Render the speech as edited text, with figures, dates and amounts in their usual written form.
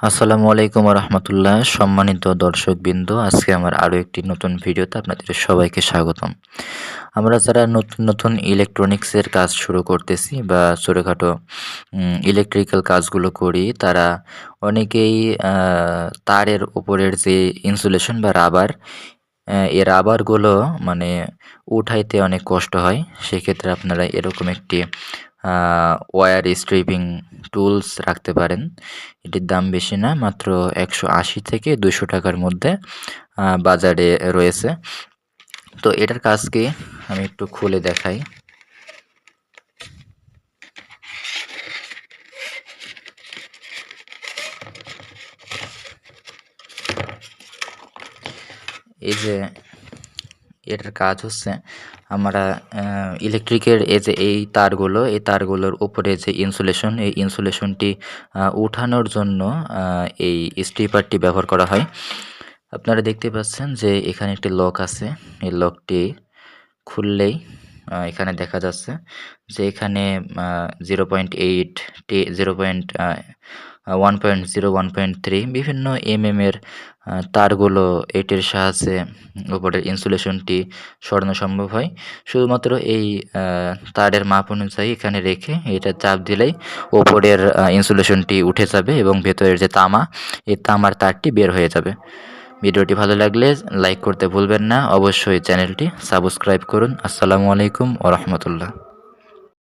আসসালামু আলাইকুম রহমতুল্লাহ, সম্মানিত দর্শকবৃন্দ। আজকে আমার আরও একটি নতুন ভিডিওতে আপনাদের সবাইকে স্বাগতম। আমরা যারা নতুন নতুন ইলেকট্রনিক্সের কাজ শুরু করতেছি বা ছোটোখাটো ইলেকট্রিক্যাল কাজগুলো করি, তারা অনেকেই তারের উপরের যে ইনসুলেশন বা রাবার, এই রাবারগুলো মানে উঠাইতে অনেক কষ্ট হয়। সেক্ষেত্রে আপনারা এরকম একটি ওয়্যার স্ট্রিপিং টুলস রাখতে পারেন। এটির দাম বেশি না, মাত্র ১৮০ থেকে ২০০ টাকার মধ্যে বাজারে রয়েছে। তো এটার কাজ কি আমি একটু খুলে দেখাই। এই যে এটার কাজ হচ্ছে, আমরা ইলেকট্রিকের এই তারগুলো, এই তারগুলোর উপরে যে ইনসুলেশন, এই ইনসুলেশনটি উঠানোর জন্য এই স্ট্রিপারটি ব্যবহার করা হয়। আপনারা দেখতে পাচ্ছেন যে এখানে একটি লক আছে। এই লকটি খুললেই এখানে দেখা যাচ্ছে যে এখানে 0.8 1.0 1.3 বিভিন্ন এর তারগুলো এটির সাহায্যে উপরের ইনসুলেশনটি সরানো সম্ভব হয়। শুধুমাত্র এই তারের মাপ অনুযায়ী এখানে রেখে এটা চাপ দিলেই ওপরের ইনসুলেশনটি উঠে যাবে এবং ভেতরের যে তামা, এই তামার তারটি বের হয়ে যাবে। ভিডিওটি ভালো লাগলে লাইক করতে ভুলবেন না। অবশ্যই চ্যানেলটি সাবস্ক্রাইব করুন। আসসালামু আলাইকুম ওয়া রাহমাতুল্লাহ।